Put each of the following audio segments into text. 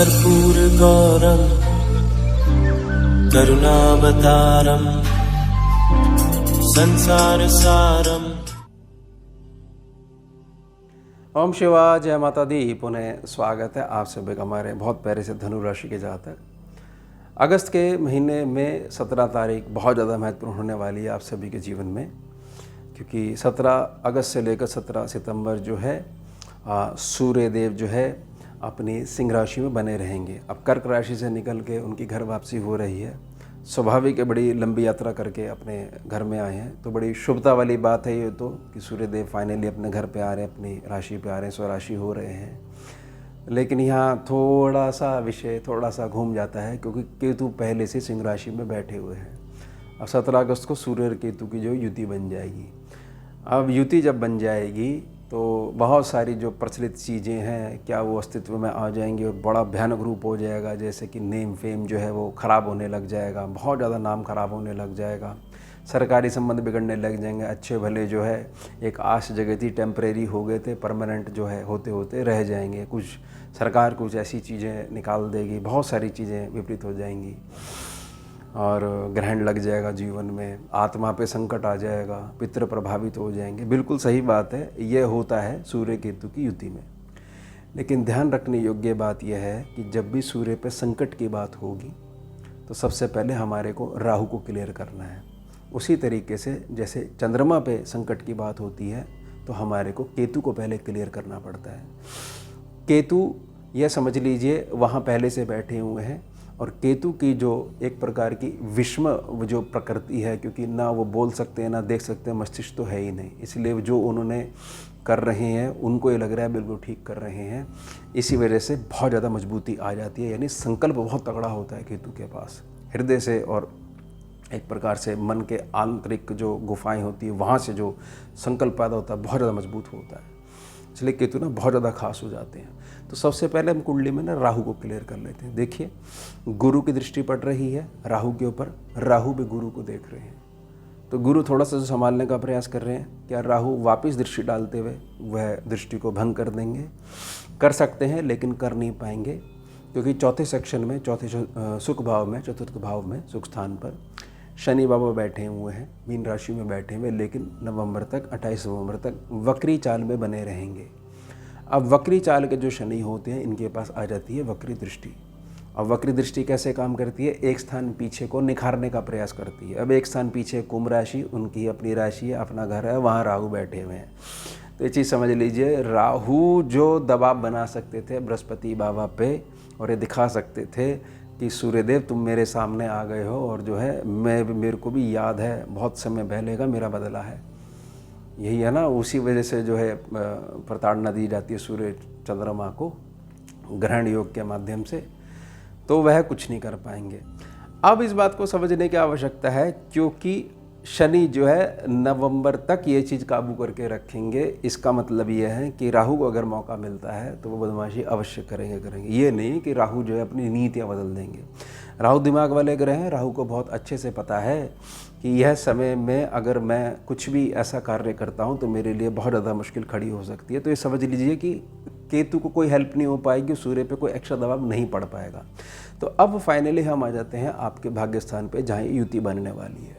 कर्पूरगौरं करुणावतारं संसारसारम्। ओम शिवा, जय माता दी। पुनः स्वागत है आप सभी का हमारे बहुत प्यारे से धनु राशि के जातक। अगस्त के महीने में 17 तारीख बहुत ज़्यादा महत्वपूर्ण होने वाली है आप सभी के जीवन में, क्योंकि 17 अगस्त से लेकर 17 सितंबर जो है सूर्य देव जो है अपनी सिंह राशि में बने रहेंगे। अब कर्क राशि से निकल के उनकी घर वापसी हो रही है। स्वाभाविक है, बड़ी लंबी यात्रा करके अपने घर में आए हैं, तो बड़ी शुभता वाली बात है ये तो कि सूर्य देव फाइनली अपने घर पे आ रहे हैं, अपनी राशि पे आ रहे हैं, स्वराशि हो रहे हैं। लेकिन यहाँ थोड़ा सा विषय थोड़ा सा घूम जाता है, क्योंकि केतु पहले से सिंह राशि में बैठे हुए हैं। अब 17 अगस्त को सूर्य और केतु की जो युति बन जाएगी। अब युति जब बन जाएगी तो बहुत सारी जो प्रचलित चीज़ें हैं क्या वो अस्तित्व में आ जाएंगी और बड़ा भयानक रूप हो जाएगा। जैसे कि नेम फेम जो है वो ख़राब होने लग जाएगा, बहुत ज़्यादा नाम ख़राब होने लग जाएगा, सरकारी संबंध बिगड़ने लग जाएंगे। अच्छे भले जो है एक आस जगह थी, टेम्परेरी हो गए थे, परमानेंट जो है होते होते रह जाएंगे। कुछ सरकार कुछ ऐसी चीज़ें निकाल देगी, बहुत सारी चीज़ें विपरीत हो जाएंगी और ग्रहण लग जाएगा जीवन में, आत्मा पे संकट आ जाएगा, पितृ प्रभावित हो जाएंगे। बिल्कुल सही बात है, ये होता है सूर्य केतु की युति में। लेकिन ध्यान रखने योग्य बात यह है कि जब भी सूर्य पे संकट की बात होगी तो सबसे पहले हमारे को राहु को क्लियर करना है। उसी तरीके से जैसे चंद्रमा पे संकट की बात होती है तो हमारे को केतु को पहले क्लियर करना पड़ता है। केतु यह समझ लीजिए वहाँ पहले से बैठे हुए हैं, और केतु की जो एक प्रकार की विषम जो प्रकृति है, क्योंकि ना वो बोल सकते हैं ना देख सकते हैं, मस्तिष्क तो है ही नहीं, इसलिए जो उन्होंने कर रहे हैं उनको ये लग रहा है बिल्कुल ठीक कर रहे हैं। इसी वजह से बहुत ज़्यादा मजबूती आ जाती है, यानी संकल्प बहुत तगड़ा होता है केतु के पास। हृदय से और एक प्रकार से मन के आंतरिक जो गुफाएँ होती है वहाँ से जो संकल्प पैदा होता है बहुत ज़्यादा मजबूत होता है, इसलिए केतु ना बहुत ज़्यादा खास हो जाते हैं। तो सबसे पहले हम कुंडली में ना राहु को क्लियर कर लेते हैं। देखिए, गुरु की दृष्टि पड़ रही है राहु के ऊपर, राहु भी गुरु को देख रहे हैं, तो गुरु थोड़ा सा संभालने का प्रयास कर रहे हैं। क्या राहु वापस दृष्टि डालते हुए वह दृष्टि को भंग कर देंगे? कर सकते हैं, लेकिन कर नहीं पाएंगे, क्योंकि चौथे सेक्शन में, चौथे सुख भाव में, चतुर्थ भाव में, सुख स्थान पर शनि बाबा बैठे हुए हैं, मीन राशि में बैठे हुए, लेकिन नवंबर तक, 28 नवंबर तक वक्री चाल में बने रहेंगे। अब वक्री चाल के जो शनि होते हैं इनके पास आ जाती है वक्री दृष्टि। अब वक्री दृष्टि कैसे काम करती है? एक स्थान पीछे को निखारने का प्रयास करती है। अब एक स्थान पीछे कुंभ राशि, उनकी अपनी राशि है, अपना घर है, वहाँ राहु बैठे हुए हैं। तो ये चीज़ समझ लीजिए, राहु जो दबाव बना सकते थे बृहस्पति बाबा पे और ये दिखा सकते थे कि सूर्यदेव तुम मेरे सामने आ गए हो और जो है मेरे को भी याद है बहुत समय पहले का मेरा बदला है, यही है ना। उसी वजह से जो है प्रताड़ना दी जाती है सूर्य चंद्रमा को ग्रहण योग के माध्यम से, तो वह कुछ नहीं कर पाएंगे। अब इस बात को समझने की आवश्यकता है, क्योंकि शनि जो है नवंबर तक ये चीज़ काबू करके रखेंगे। इसका मतलब ये है कि राहु को अगर मौका मिलता है तो वो बदमाशी अवश्य करेंगे। ये नहीं कि राहु जो है अपनी नीतियाँ बदल देंगे। राहु दिमाग वाले ग्रह हैं, राहु को बहुत अच्छे से पता है कि यह समय में अगर मैं कुछ भी ऐसा कार्य करता हूँ तो मेरे लिए बहुत ज़्यादा मुश्किल खड़ी हो सकती है। तो ये समझ लीजिए कि केतु को कोई हेल्प नहीं हो पाएगी, सूर्य पे कोई एक्स्ट्रा दबाव नहीं पड़ पाएगा। तो अब फाइनली हम आ जाते हैं आपके भाग्य स्थान पे जहाँ युति बनने वाली है।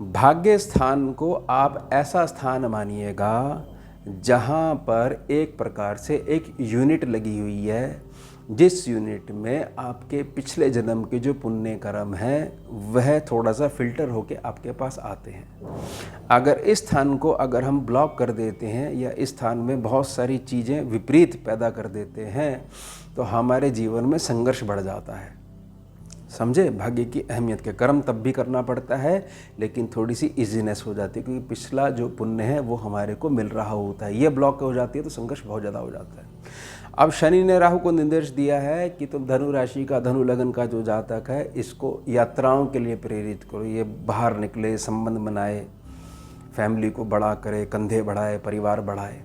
भाग्य स्थान को आप ऐसा स्थान मानिएगा जहाँ पर एक प्रकार से एक यूनिट लगी हुई है, जिस यूनिट में आपके पिछले जन्म के जो पुण्य कर्म हैं वह थोड़ा सा फिल्टर होके आपके पास आते हैं। अगर इस स्थान को अगर हम ब्लॉक कर देते हैं या इस स्थान में बहुत सारी चीज़ें विपरीत पैदा कर देते हैं तो हमारे जीवन में संघर्ष बढ़ जाता है। समझे भाग्य की अहमियत के। कर्म तब भी करना पड़ता है, लेकिन थोड़ी सी इजीनेस हो जाती है, क्योंकि पिछला जो पुण्य है वो हमारे को मिल रहा होता है। ये ब्लॉक हो जाती है तो संघर्ष बहुत ज़्यादा हो जाता है। अब शनि ने राहु को निर्देश दिया है कि तुम धनु राशि का, धनु लगन का जो जातक है, इसको यात्राओं के लिए प्रेरित करो। ये बाहर निकले, संबंध बनाए, फैमिली को बड़ा करे, कंधे बढ़ाए, परिवार बढ़ाए।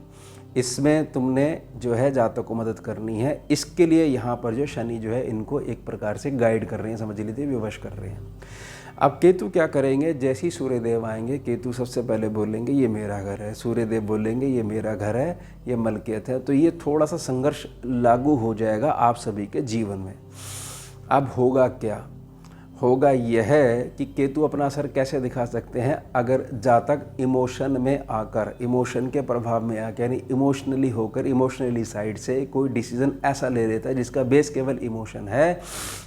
इसमें तुमने जो है जातक को मदद करनी है। इसके लिए यहाँ पर जो शनि जो है इनको एक प्रकार से गाइड कर रहे हैं, समझ लीजिए विवश कर रहे हैं। अब केतु क्या करेंगे, जैसे ही सूर्यदेव आएंगे केतु सबसे पहले बोलेंगे ये मेरा घर है, सूर्यदेव बोलेंगे ये मेरा घर है, ये मलकियत है। तो ये थोड़ा सा संघर्ष लागू हो जाएगा आप सभी के जीवन में। अब होगा क्या, होगा यह है कि केतु अपना असर कैसे दिखा सकते हैं, अगर जातक इमोशन में आकर, इमोशन के प्रभाव में आकर, यानी इमोशनली होकर, इमोशनली साइड से कोई डिसीजन ऐसा ले लेता है जिसका बेस केवल इमोशन है,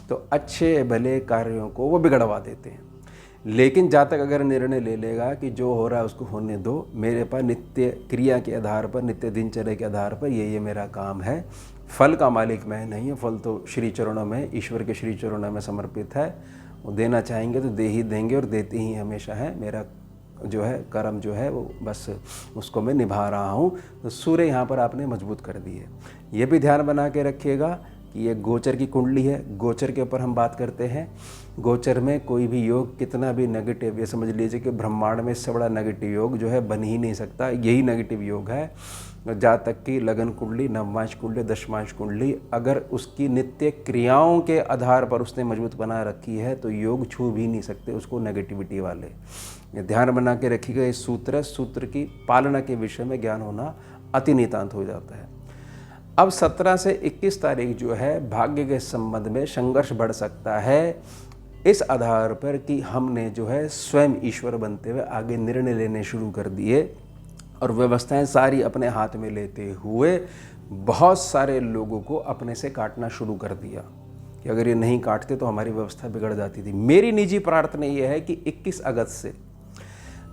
तो अच्छे भले कार्यों को वो बिगड़वा देते हैं। लेकिन जातक अगर निर्णय ले लेगा कि जो हो रहा है उसको होने दो, मेरे पास नित्य क्रिया के आधार पर, नित्य दिनचर्या के आधार पर ये मेरा काम है, फल का मालिक मैं नहीं हूँ, फल तो श्री चरणों में, ईश्वर के श्री चरणों में समर्पित है, वो देना चाहेंगे तो दे ही देंगे और देते ही हमेशा है। मेरा जो है कर्म जो है वो बस उसको मैं निभा रहा हूँ। तो सूर्य यहाँ पर आपने मजबूत कर दी है। ये भी ध्यान बना के रखिएगा कि ये गोचर की कुंडली है, गोचर के ऊपर हम बात करते हैं। गोचर में कोई भी योग कितना भी नेगेटिव, ये समझ लीजिए कि ब्रह्मांड में इससे बड़ा नेगेटिव योग जो है बन ही नहीं सकता, यही नेगेटिव योग है। जातक की लगन कुंडली, नवमांश कुंडली, दशमांश कुंडली अगर उसकी नित्य क्रियाओं के आधार पर उसने मजबूत बना रखी है तो योग छू भी नहीं सकते उसको नेगेटिविटी वाले। ये ध्यान बना के रखिएगा। इस सूत्र की पालना के विषय में ज्ञान होना अति नितांत हो जाता है। अब 17 से 21 तारीख जो है भाग्य के संबंध में संघर्ष बढ़ सकता है, इस आधार पर कि हमने जो है स्वयं ईश्वर बनते हुए आगे निर्णय लेने शुरू कर दिए और व्यवस्थाएं सारी अपने हाथ में लेते हुए बहुत सारे लोगों को अपने से काटना शुरू कर दिया कि अगर ये नहीं काटते तो हमारी व्यवस्था बिगड़ जाती थी। मेरी निजी प्रार्थना ये है कि 21 अगस्त से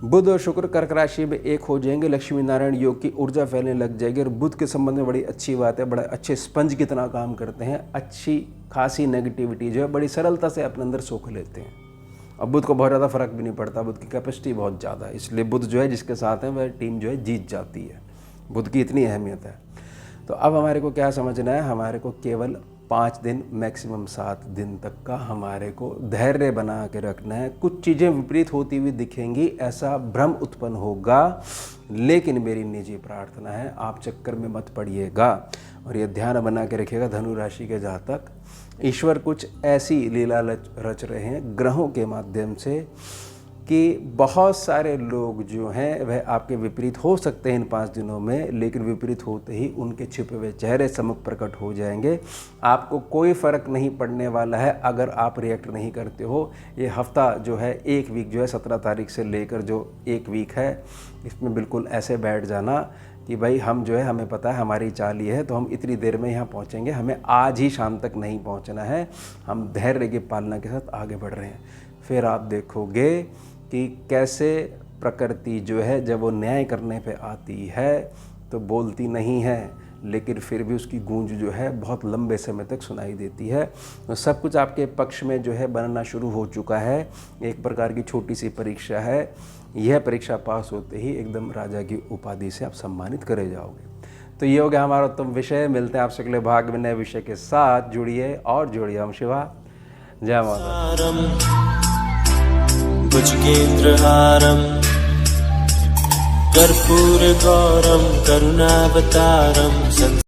बुध और शुक्र कर्क राशि में एक हो जाएंगे, लक्ष्मी नारायण योग की ऊर्जा फैलने लग जाएगी। और बुध के संबंध में बड़ी अच्छी बात है, बड़ा अच्छे स्पंज की तरह काम करते हैं, अच्छी खासी नेगेटिविटी जो है बड़ी सरलता से अपने अंदर सोख लेते हैं। अब बुध को बहुत ज़्यादा फर्क भी नहीं पड़ता, बुध की कैपेसिटी बहुत ज़्यादा है, इसलिए बुध जो है जिसके साथ है वह टीम जो है जीत जाती है। बुध की इतनी अहमियत है। तो अब हमारे को क्या समझना है, हमारे को केवल 5 दिन मैक्सिमम 7 दिन तक का हमारे को धैर्य बना के रखना है। कुछ चीज़ें विपरीत होती हुई दिखेंगी, ऐसा भ्रम उत्पन्न होगा, लेकिन मेरी निजी प्रार्थना है आप चक्कर में मत पड़िएगा। और ये ध्यान बना के रखिएगा धनु राशि के जातक, ईश्वर कुछ ऐसी लीला रच रहे हैं ग्रहों के माध्यम से कि बहुत सारे लोग जो हैं वह आपके विपरीत हो सकते हैं इन 5 दिनों में, लेकिन विपरीत होते ही उनके छिपे हुए चेहरे सम्मुख प्रकट हो जाएंगे। आपको कोई फ़र्क नहीं पड़ने वाला है अगर आप रिएक्ट नहीं करते हो। ये हफ्ता जो है, एक वीक जो है 17 तारीख से लेकर जो एक वीक है, इसमें बिल्कुल ऐसे बैठ जाना कि भाई हम जो है, हमें पता है हमारी चाल ये है तो हम इतनी देर में यहाँ पहुँचेंगे, हमें आज ही शाम तक नहीं पहुँचना है, हम धैर्य की पालना के साथ आगे बढ़ रहे हैं। फिर आप देखोगे कि कैसे प्रकृति जो है जब वो न्याय करने पे आती है तो बोलती नहीं है, लेकिन फिर भी उसकी गूंज जो है बहुत लंबे समय तक सुनाई देती है। तो सब कुछ आपके पक्ष में जो है बनना शुरू हो चुका है। एक प्रकार की छोटी सी परीक्षा है, यह परीक्षा पास होते ही एकदम राजा की उपाधि से आप सम्मानित करे जाओगे। तो ये हो गया हमारा उत्तम विषय। मिलते हैं आपसे अगले भाग में नए विषय के साथ। जुड़िए और जुड़िए। हम शिवा, जय माता। भुजगेन्द्रहारम् कर्पूरगौरं करुणावतारं